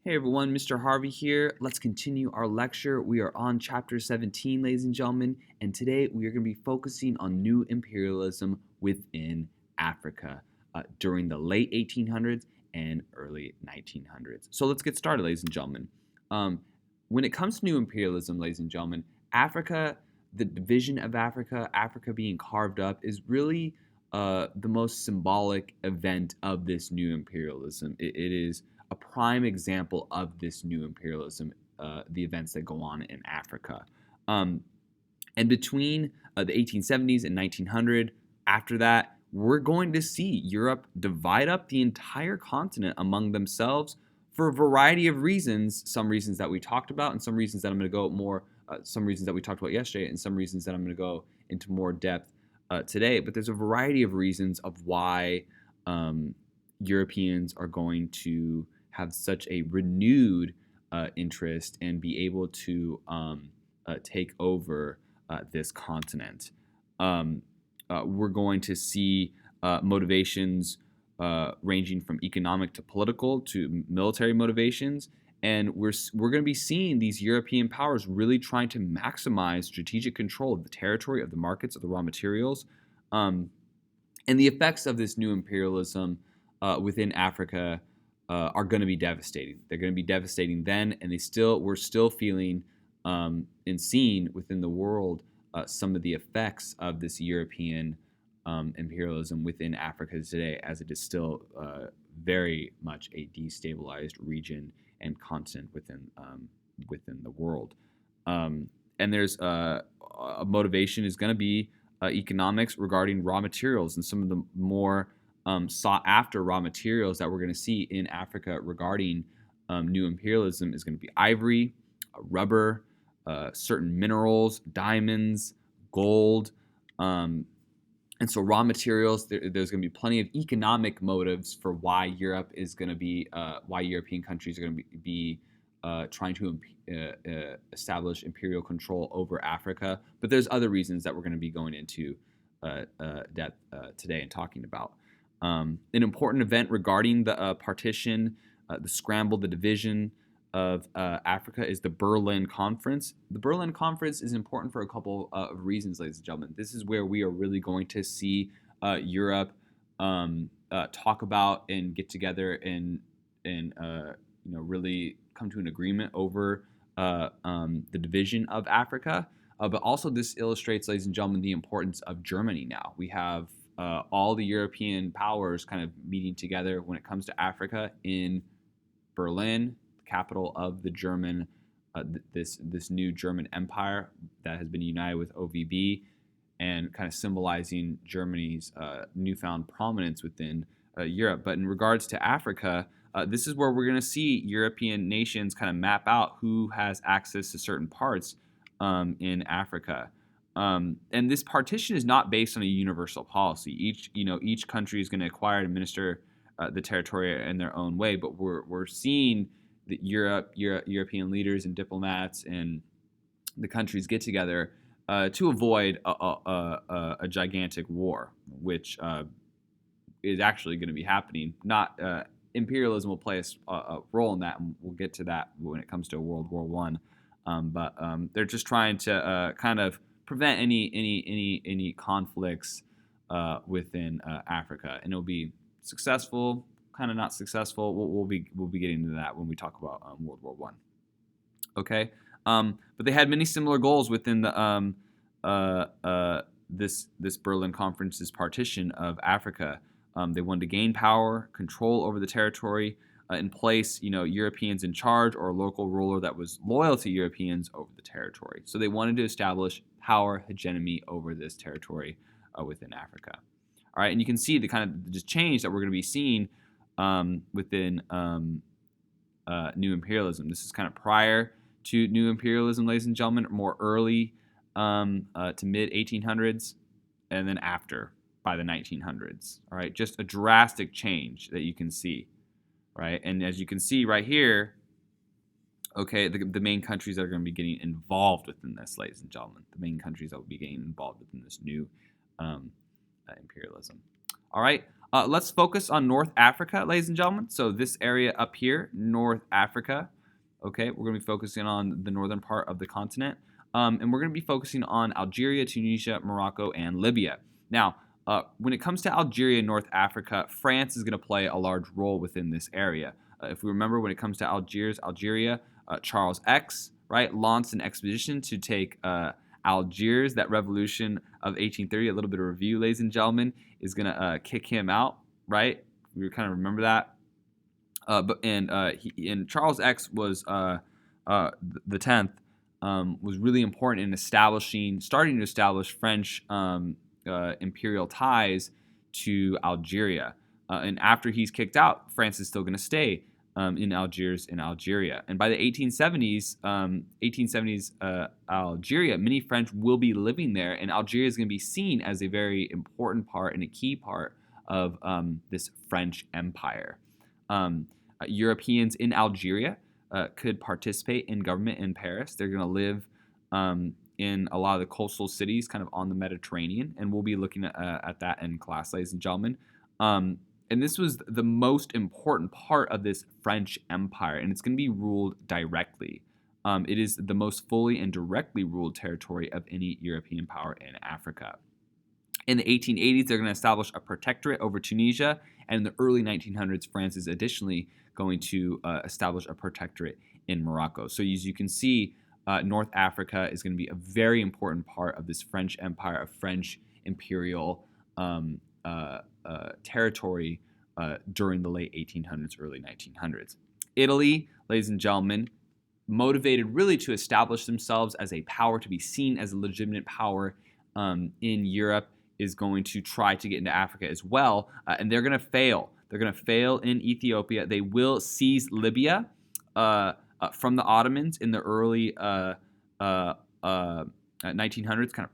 Hey everyone, Mr. Harvey here. Let's continue our lecture. We are on chapter 17, ladies and gentlemen, and today we are going to be focusing on new imperialism within Africa during the late 1800s and early 1900s. So let's get started, ladies and gentlemen. When it comes to new imperialism, ladies and gentlemen, Africa, the division of Africa, Africa being carved up, is really the most symbolic event of this new imperialism. It is a prime example of this new imperialism, the events that go on in Africa. And between the 1870s and 1900, after that, we're going to see Europe divide up the entire continent among themselves for a variety of reasons. Some reasons that we talked about, and some reasons that I'm going to go more. Some reasons that we talked about yesterday, and some reasons that I'm going to go into more depth today. But there's a variety of reasons of why Europeans are going to have such a renewed interest and be able to take over this continent. We're going to see motivations ranging from economic to political to military motivations, and we're going to be seeing these European powers really trying to maximize strategic control of the territory, of the markets, of the raw materials, and the effects of this new imperialism within Africa are going to be devastating. They're going to be devastating then, and we're still feeling and seeing within the world some of the effects of this European imperialism within Africa today, as it is still very much a destabilized region and continent within the world. And there's a motivation is going to be economics regarding raw materials, and some of the more sought after raw materials that we're going to see in Africa regarding new imperialism is going to be ivory, rubber, certain minerals, diamonds, gold. And so raw materials, there's going to be plenty of economic motives for why Europe is going to be, why European countries are going to be trying to establish imperial control over Africa. But there's other reasons that we're going to be going into depth today and talking about. An important event regarding the partition, the scramble, the division of Africa is the Berlin Conference. The Berlin Conference is important for a couple of reasons, ladies and gentlemen. This is where we are really going to see Europe talk about and get together and really come to an agreement over the division of Africa. But also this illustrates, ladies and gentlemen, the importance of Germany now. We have all the European powers kind of meeting together when it comes to Africa in Berlin, the capital of the German, this new German empire that has been united with OVB, and kind of symbolizing Germany's newfound prominence within Europe. But in regards to Africa, this is where we're going to see European nations kind of map out who has access to certain parts in Africa. And this partition is not based on a universal policy. Each country is going to acquire and administer the territory in their own way. But we're seeing that European leaders and diplomats and the countries get together to avoid a gigantic war, which is actually going to be happening. Not imperialism will play a role in that, and we'll get to that when it comes to World War I. But they're just trying to kind of prevent any conflicts within Africa, and it'll be successful, kind of not successful. We'll be getting into that when we talk about World War I. Okay, but they had many similar goals within the this Berlin Conference's partition of Africa. They wanted to gain power, control over the territory, and place Europeans in charge, or a local ruler that was loyal to Europeans over the territory. So they wanted to establish power hegemony over this territory within Africa. All right, and you can see the kind of just change that we're going to be seeing within new imperialism. This is kind of prior to new imperialism, ladies and gentlemen, more early to mid 1800s, and then after by the 1900s. All right, just a drastic change that you can see. Right, and as you can see right here, okay, the main countries that are going to be getting involved within this, ladies and gentlemen, the main countries that will be getting involved within this new imperialism. All right, Let's focus on North Africa, ladies and gentlemen. So this area up here, North Africa. Okay, we're going to be focusing on the northern part of the continent. And we're going to be focusing on Algeria, Tunisia, Morocco, and Libya. Now, when it comes to Algeria, North Africa, France is going to play a large role within this area. If we remember, when it comes to Algeria, Charles X, right, launched an expedition to take Algiers. That revolution of 1830, a little bit of review, ladies and gentlemen, is going to kick him out, right? We kind of remember that. And Charles X was the 10th, was really important in starting to establish French imperial ties to Algeria. And after he's kicked out, France is still going to stay in Algiers in Algeria. And by the 1870s, Algeria, many French will be living there, and Algeria is going to be seen as a very important part and a key part of this French Empire. Europeans in Algeria could participate in government in Paris. They're going to live in a lot of the coastal cities kind of on the Mediterranean, and we'll be looking at that in class, ladies and gentlemen. And this was the most important part of this French Empire, and it's going to be ruled directly. It is the most fully and directly ruled territory of any European power in Africa. In the 1880s, they're going to establish a protectorate over Tunisia, and in the early 1900s, France is additionally going to establish a protectorate in Morocco. So as you can see, North Africa is going to be a very important part of this French Empire, of French imperial territory during the late 1800s, early 1900s. Italy, ladies and gentlemen, motivated really to establish themselves as a power, to be seen as a legitimate power in Europe, is going to try to get into Africa as well, and they're going to fail. They're going to fail in Ethiopia. They will seize Libya from the Ottomans in the early 1900s, kind of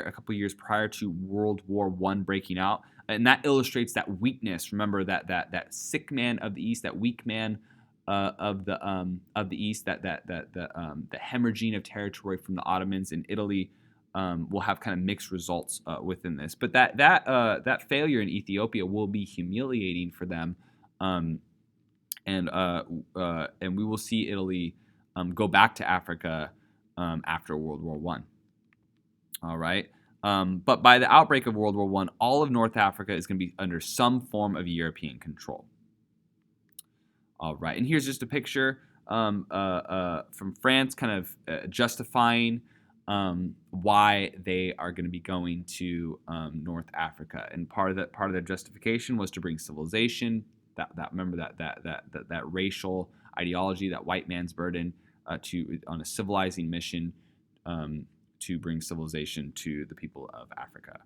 a couple years prior to World War I breaking out, and that illustrates that weakness. Remember that sick man of the East, that weak man of the East, the hemorrhaging of territory from the Ottomans in Italy. Will have kind of mixed results within this, but that failure in Ethiopia will be humiliating for them, and we will see Italy go back to Africa after World War I. All right, but by the outbreak of World War I, all of North Africa is going to be under some form of European control. All right, and here's just a picture from France, kind of justifying why they are going to be going to North Africa, and part of their justification was to bring civilization. That racial ideology, that white man's burden, on a civilizing mission to bring civilization to the people of Africa.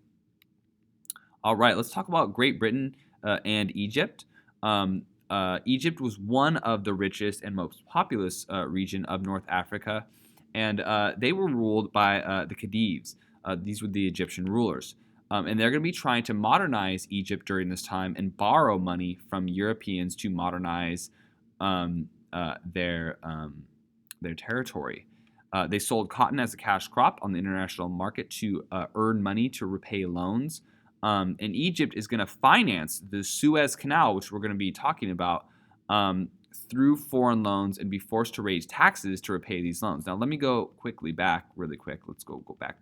All right, let's talk about Great Britain and Egypt. Egypt was one of the richest and most populous region of North Africa. And they were ruled by the Khedives. These were the Egyptian rulers. And they're going to be trying to modernize Egypt during this time and borrow money from Europeans to modernize their territory. They sold cotton as a cash crop on the international market to earn money to repay loans. And Egypt is going to finance the Suez Canal, which we're going to be talking about, through foreign loans, and be forced to raise taxes to repay these loans. Now, let me go really quick. Let's go back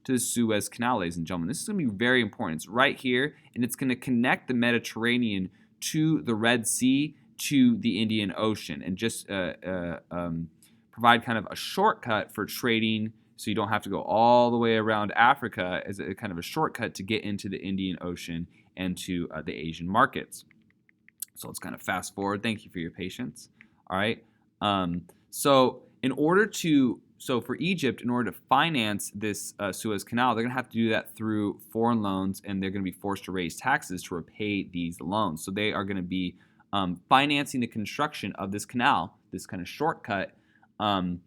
to the Suez Canal, ladies and gentlemen. This is going to be very important. It's right here, and it's going to connect the Mediterranean to the Red Sea to the Indian Ocean, and just provide kind of a shortcut for trading, so you don't have to go all the way around Africa, as a kind of a shortcut to get into the Indian Ocean and to the Asian markets. So let's kind of fast forward. Thank you for your patience. All right. So for Egypt, in order to finance this Suez Canal, they're going to have to do that through foreign loans, and they're going to be forced to raise taxes to repay these loans. So they are going to be financing the construction of this canal, this kind of shortcut, through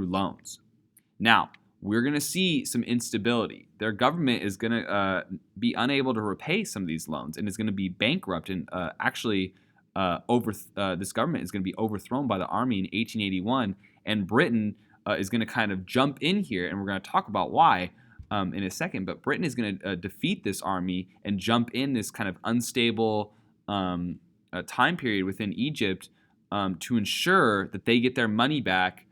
loans. Now, we're going to see some instability. Their government is going to be unable to repay some of these loans, and is going to be bankrupt. And this government is going to be overthrown by the army in 1881, and Britain is going to kind of jump in here, and we're going to talk about why. in a second. But Britain is going to defeat this army and jump in this kind of unstable time period within Egypt to ensure that they get their money back,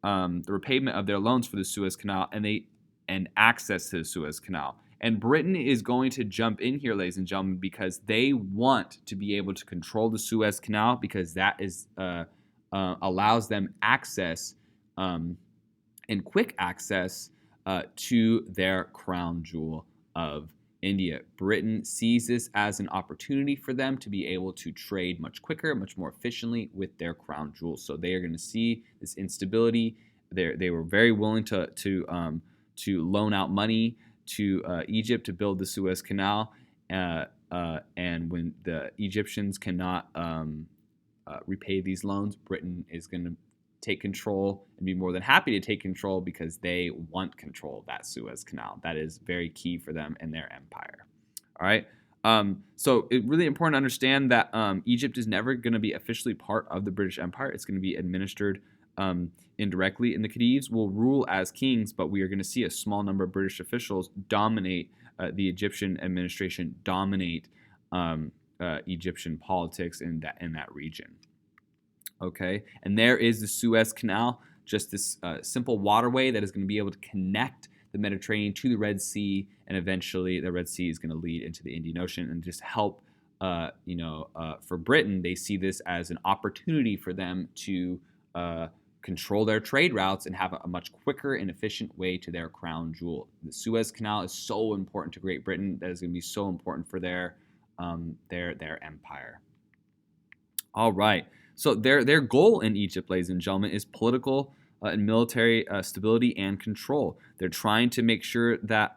the repayment of their loans for the Suez Canal, and access to the Suez Canal. And Britain is going to jump in here, ladies and gentlemen, because they want to be able to control the Suez Canal, because that is allows them access and quick access to their crown jewel of India. Britain sees this as an opportunity for them to be able to trade much quicker, much more efficiently with their crown jewels. So they are going to see this instability. They were very willing to loan out money to Egypt to build the Suez Canal, and when the Egyptians cannot repay these loans, Britain is going to take control and be more than happy to take control, because they want control of that Suez Canal. That is very key for them and their empire. All right. So it's really important to understand that Egypt is never going to be officially part of the British Empire. It's going to be administered indirectly, and the Khedives will rule as kings, but we are going to see a small number of British officials dominate the Egyptian administration, dominate Egyptian politics in that region. Okay, and there is the Suez Canal, just this simple waterway that is going to be able to connect the Mediterranean to the Red Sea, and eventually the Red Sea is going to lead into the Indian Ocean and just help. For Britain, they see this as an opportunity for them to control their trade routes and have a much quicker and efficient way to their crown jewel. The Suez Canal is so important to Great Britain. That is going to be so important for their empire. All right. So their goal in Egypt, ladies and gentlemen, is political and military stability and control. They're trying to make sure that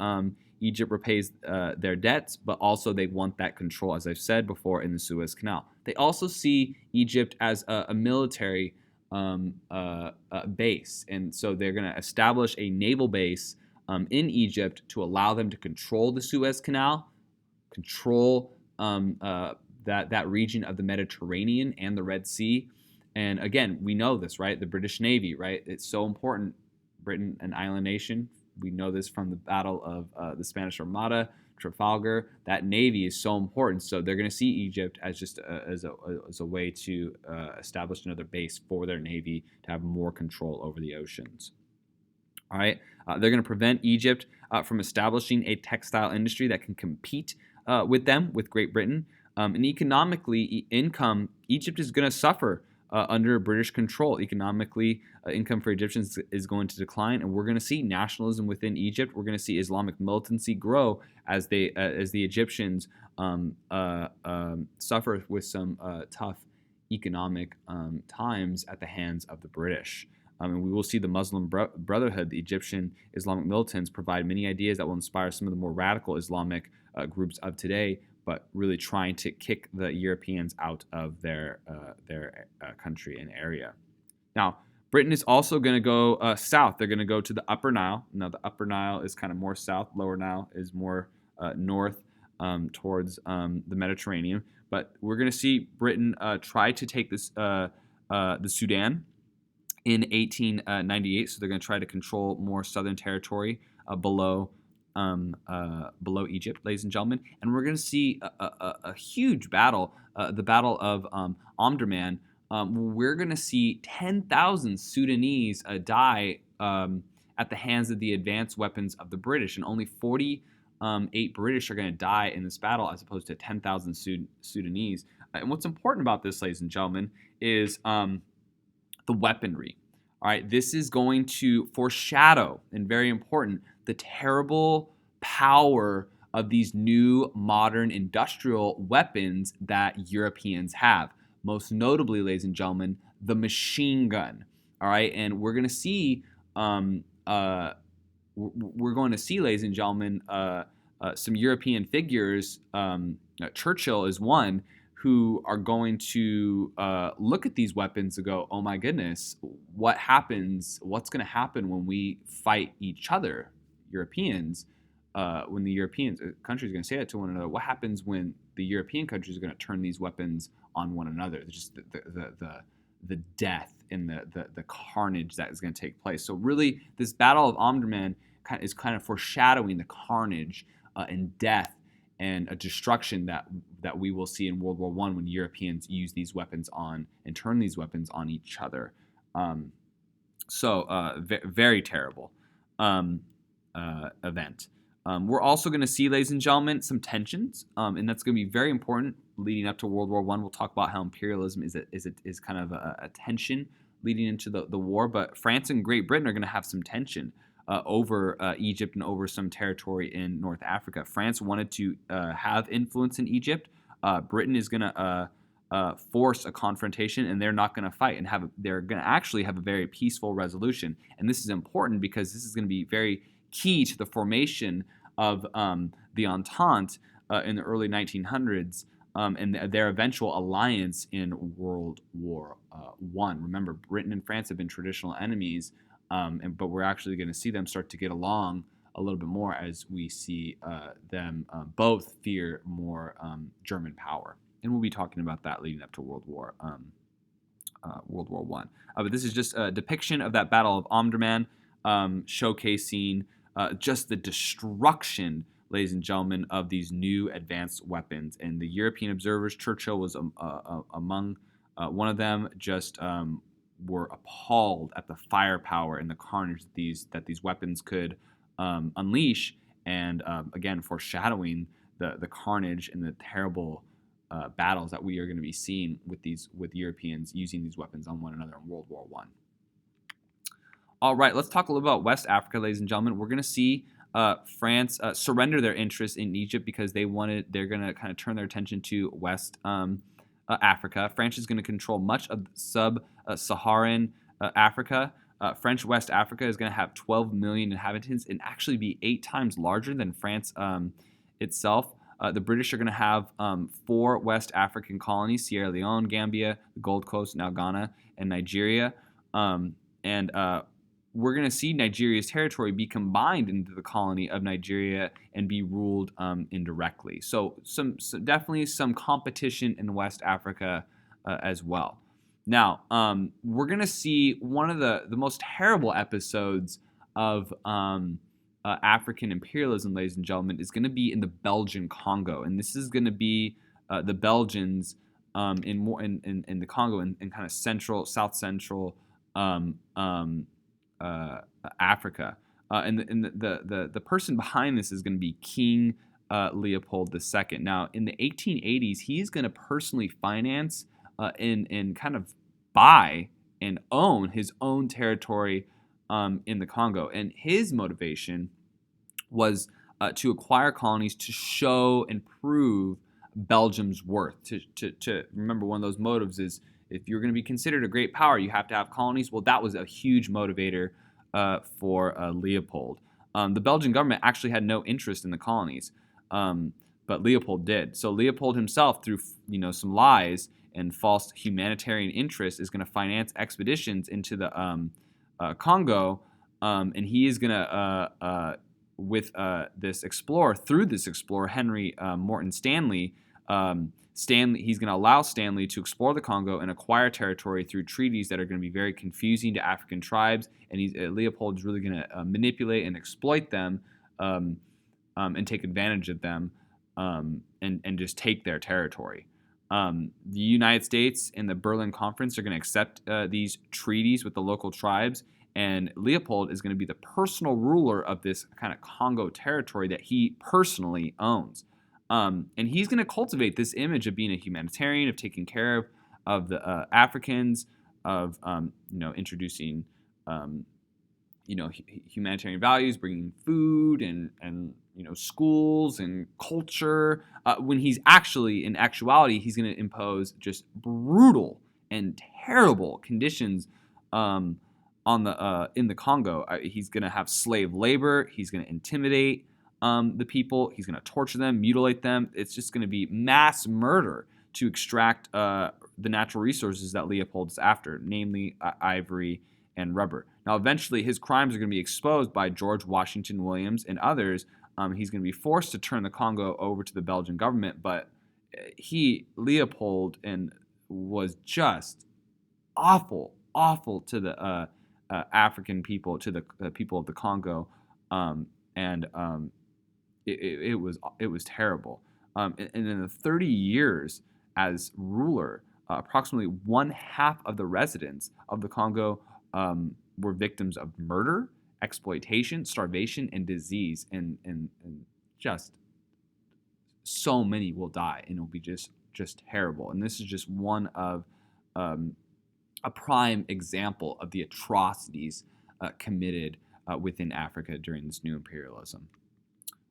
Egypt repays their debts, but also they want that control, as I've said before, in the Suez Canal. They also see Egypt as a military base, and so they're going to establish a naval base in Egypt to allow them to control the Suez Canal, control that region of the Mediterranean and the Red Sea. And again, we know this, right? The British Navy, right? It's so important. Britain, an island nation. We know this from the Battle of the Spanish Armada, Trafalgar. That navy is so important. So they're going to see Egypt as just as a way to establish another base for their navy to have more control over the oceans. All right. They're going to prevent Egypt from establishing a textile industry that can compete with them, with Great Britain. And economically, Egypt is going to suffer under British control. Economically, income for Egyptians is going to decline, and we're going to see nationalism within Egypt. We're going to see Islamic militancy grow as the Egyptians suffer with some tough economic times at the hands of the British. And we will see the Muslim Brotherhood, the Egyptian Islamic militants, provide many ideas that will inspire some of the more radical Islamic groups of today, but really trying to kick the Europeans out of their country and area. Now, Britain is also going to go south. They're going to go to the Upper Nile. Now, the Upper Nile is kind of more south. Lower Nile is more north towards the Mediterranean. But we're going to see Britain try to take this the Sudan in 1898. So they're going to try to control more southern territory below Egypt, ladies and gentlemen. And we're going to see a huge battle, the Battle of Omdurman. We're going to see 10,000 Sudanese die at the hands of the advanced weapons of the British, and only 48 British are going to die in this battle, as opposed to 10,000 Sudanese. And what's important about this, ladies and gentlemen, is the weaponry. All right, this is going to foreshadow, and very important, the terrible power of these new modern industrial weapons that Europeans have. Most notably, ladies and gentlemen, the machine gun. All right, and we're going to see, ladies and gentlemen, some European figures. Churchill is one, who are going to look at these weapons and go, "Oh my goodness, what happens? What's going to happen when we fight each other, Europeans?" When the European countries are going to say that to one another, what happens when the European countries are going to turn these weapons on one another? Just the death and the carnage that is going to take place. So really, this Battle of Omdurman is kind of foreshadowing the carnage and death and a destruction that we will see in World War I when Europeans use these weapons on and turn these weapons on each other. Very terrible event. We're also going to see, ladies and gentlemen, some tensions, and that's going to be very important leading up to World War I. We'll talk about how imperialism is kind of a tension leading into the war, but France and Great Britain are going to have some tension over Egypt and over some territory in North Africa. France wanted to have influence in Egypt. Britain is going to force a confrontation, and they're not going to fight, and they're going to actually have a very peaceful resolution. And this is important because this is going to be very key to the formation of the Entente in the early 1900s and their eventual alliance in World War I. Remember, Britain and France have been traditional enemies, but we're actually going to see them start to get along a little bit more as we see them both fear more German power. And we'll be talking about that leading up to World War I. But this is just a depiction of that Battle of Omdurman, showcasing just the destruction, ladies and gentlemen, of these new advanced weapons. And the European observers, Churchill was among one of them, just were appalled at the firepower and the carnage that these weapons could unleash, and again, foreshadowing the carnage and the terrible battles that we are going to be seeing with Europeans using these weapons on one another in World War I. All right, let's talk a little about West Africa, ladies and gentlemen. We're going to see France surrender their interest in Egypt because they're going to kind of turn their attention to West Africa. France is going to control much of sub-Saharan Africa. French West Africa is going to have 12 million inhabitants and actually be 8 times larger than France itself. The British are going to have 4 West African colonies: Sierra Leone, Gambia, the Gold Coast, now Ghana, and Nigeria. We're going to see Nigeria's territory be combined into the colony of Nigeria and be ruled indirectly. So definitely some competition in West Africa as well. Now, we're going to see one of the most terrible episodes of African imperialism, ladies and gentlemen, is going to be in the Belgian Congo. And this is going to be the Belgians in the Congo in kind of south central Africa. And the person behind this is going to be King Leopold II. Now, in the 1880s, he's going to personally finance and kind of buy and own his own territory in the Congo. And his motivation was to acquire colonies to show and prove Belgium's worth. To remember, one of those motives is if you're going to be considered a great power, you have to have colonies. Well, that was a huge motivator for Leopold. The Belgian government actually had no interest in the colonies, but Leopold did. So Leopold himself, through some lies and false humanitarian interests, is going to finance expeditions into the Congo, and he is going to, with this explorer, Henry Morton Stanley, he's going to allow Stanley to explore the Congo and acquire territory through treaties that are going to be very confusing to African tribes, and Leopold is really going to manipulate and exploit them and take advantage of them and just take their territory. The United States and the Berlin Conference are going to accept these treaties with the local tribes, and Leopold is going to be the personal ruler of this kind of Congo territory that he personally owns. And he's going to cultivate this image of being a humanitarian, of taking care of the Africans, of introducing humanitarian values, bringing food and schools and culture. When he's actually, in actuality, he's going to impose just brutal and terrible conditions in the Congo. He's going to have slave labor. He's going to intimidate the people. He's going to torture them, mutilate them. It's just going to be mass murder to extract the natural resources that Leopold is after, namely ivory and rubber. Now, eventually, his crimes are going to be exposed by George Washington Williams and others. He's going to be forced to turn the Congo over to the Belgian government, but Leopold, was just awful to the African people, to the people of the Congo. and it was terrible. And in the 30 years as ruler, approximately one half of the residents of the Congo were victims of murder, exploitation, starvation, and disease, and just so many will die, and it'll be just terrible. And this is just one of a prime example of the atrocities committed within Africa during this new imperialism.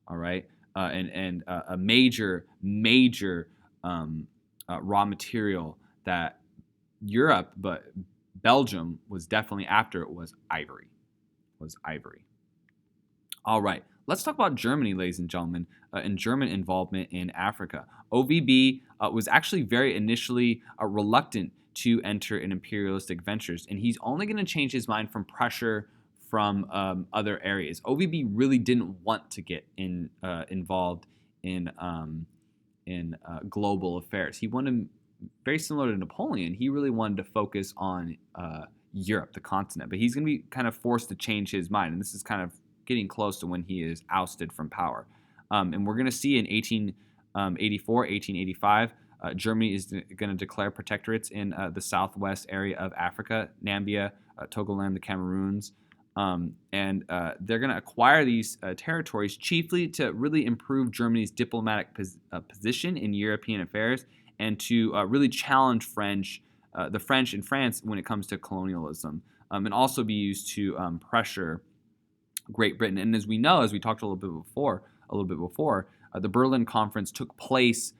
All right, and a major raw material that Europe, but Belgium was definitely after, it was ivory. All right, let's talk about Germany, ladies and gentlemen, and German involvement in Africa. OVB was actually very initially reluctant to enter in imperialistic ventures, and he's only going to change his mind from pressure from other areas. OVB really didn't want to get involved in global affairs. He wanted, very similar to Napoleon, he really wanted to focus on Europe, the continent. But he's going to be kind of forced to change his mind, and this is kind of getting close to when he is ousted from power. And we're going to see in 1884, 1885, Germany is going to declare protectorates in the southwest area of Africa, Nambia, Togoland, the Cameroons. And they're going to acquire these territories chiefly to really improve Germany's diplomatic position in European affairs and to really challenge the French in France when it comes to colonialism, and also be used to pressure Great Britain. And as we know, as we talked a little bit before, the Berlin Conference took place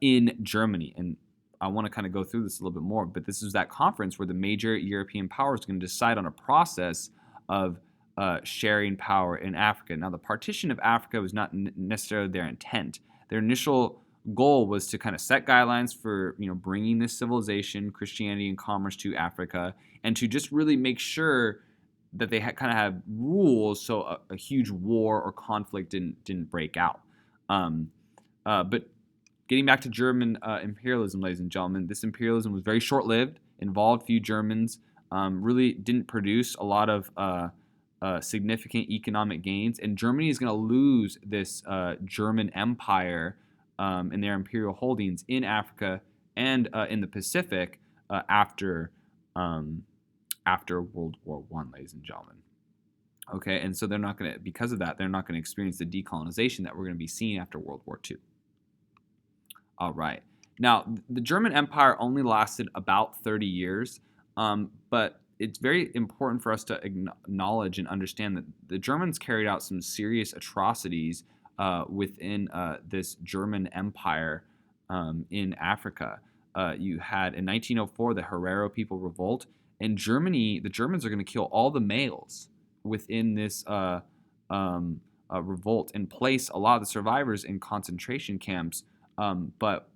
in Germany. And I want to kind of go through this a little bit more, but this is that conference where the major European powers are going to decide on a process of sharing power in Africa. Now, the partition of Africa was not necessarily their intent. Their initial goal was to kind of set guidelines for bringing this civilization, Christianity, and commerce to Africa, and to just really make sure that they kind of have rules so a huge war or conflict didn't break out. But getting back to German imperialism, ladies and gentlemen, this imperialism was very short-lived, involved few Germans, really didn't produce a lot of significant economic gains, and Germany is going to lose this German empire and their imperial holdings in Africa and in the Pacific after World War I, ladies and gentlemen. Okay, and so because of that, they're not going to experience the decolonization that we're going to be seeing after World War II. All right. Now, the German Empire only lasted about 30 years, but it's very important for us to acknowledge and understand that the Germans carried out some serious atrocities within this German Empire in Africa. You had, in 1904, the Herero People Revolt. In Germany, the Germans are going to kill all the males within this revolt and place a lot of the survivors in concentration camps. But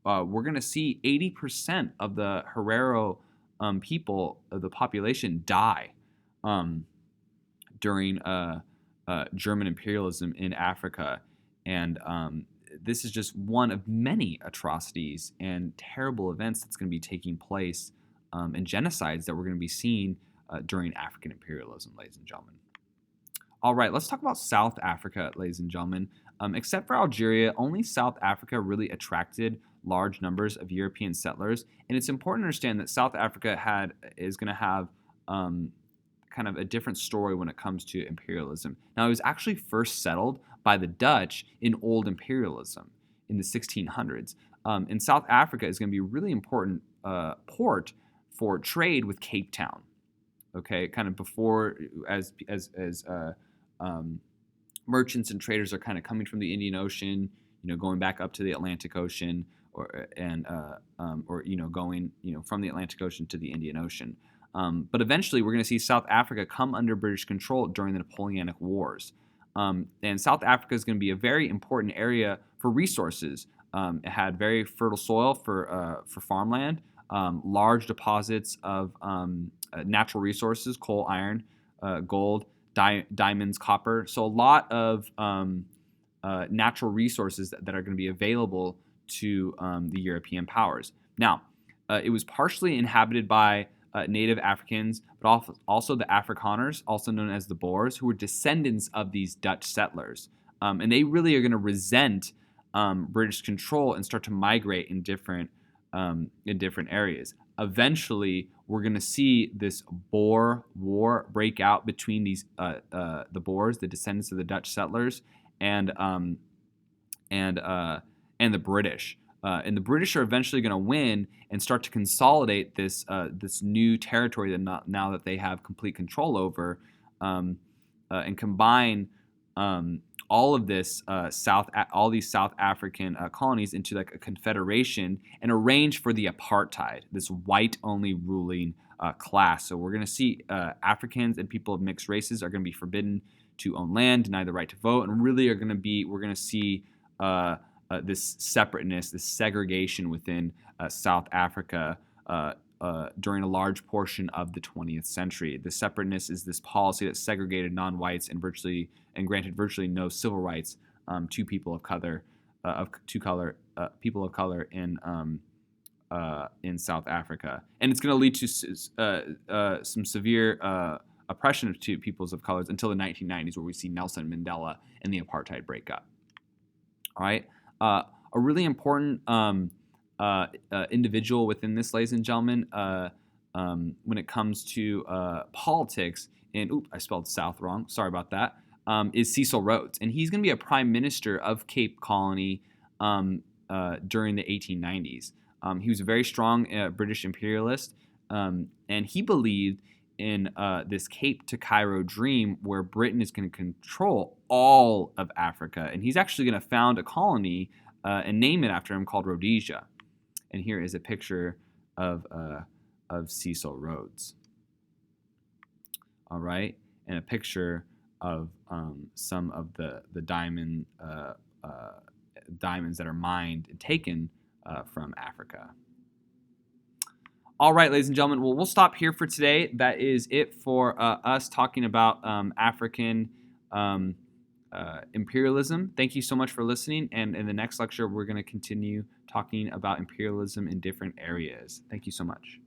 we're going to see 80% of the Herero people, the population, die during German imperialism in Africa. And this is just one of many atrocities and terrible events that's going to be taking place and genocides that we're going to be seeing during African imperialism, ladies and gentlemen. All right, let's talk about South Africa, ladies and gentlemen. Except for Algeria, only South Africa really attracted large numbers of European settlers. And it's important to understand that South Africa is going to have kind of a different story when it comes to imperialism. Now, it was actually first settled by the Dutch in old imperialism in the 1600s. And South Africa is going to be a really important port for trade with Cape Town. Okay, kind of before, as merchants and traders are kind of coming from the Indian Ocean, going back up to the Atlantic Ocean, or going from the Atlantic Ocean to the Indian Ocean. But eventually, we're going to see South Africa come under British control during the Napoleonic Wars. And South Africa is going to be a very important area for resources. It had very fertile soil for farmland, large deposits of natural resources, coal, iron, gold, diamonds, copper. So a lot of natural resources that are going to be available to the European powers. Now, it was partially inhabited by native Africans, but also the Afrikaners, also known as the Boers, who were descendants of these Dutch settlers. And they really are going to resent British control and start to migrate in different areas. Eventually, we're going to see this Boer War break out between the Boers, the descendants of the Dutch settlers, and and the British. And the British are eventually going to win and start to consolidate this new territory now that they have complete control over, and combine all of this all these South African colonies into like a confederation and arrange for the apartheid, this white-only ruling class. So we're going to see Africans and people of mixed races are going to be forbidden to own land, denied the right to vote, and really we're going to see this separateness, this segregation within South Africa during a large portion of the 20th century. The separateness is this policy that segregated non-whites and granted virtually no civil rights to people of color, people of color in South Africa, and it's going to lead to some severe oppression to peoples of colors until the 1990s, where we see Nelson Mandela and the apartheid break up. All right, a really important individual within this, ladies and gentlemen, when it comes to politics, and I spelled South wrong, sorry about that, is Cecil Rhodes. And he's going to be a prime minister of Cape Colony during the 1890s. He was a very strong British imperialist, and he believed in this Cape to Cairo dream where Britain is going to control all of Africa. And he's actually going to found a colony and name it after him called Rhodesia. And here is a picture of Cecil Rhodes. All right, and a picture of some of the diamonds that are mined and taken from Africa. All right, ladies and gentlemen, well, we'll stop here for today. That is it for us talking about African imperialism. Thank you so much for listening. And in the next lecture, we're going to continue talking about imperialism in different areas. Thank you so much.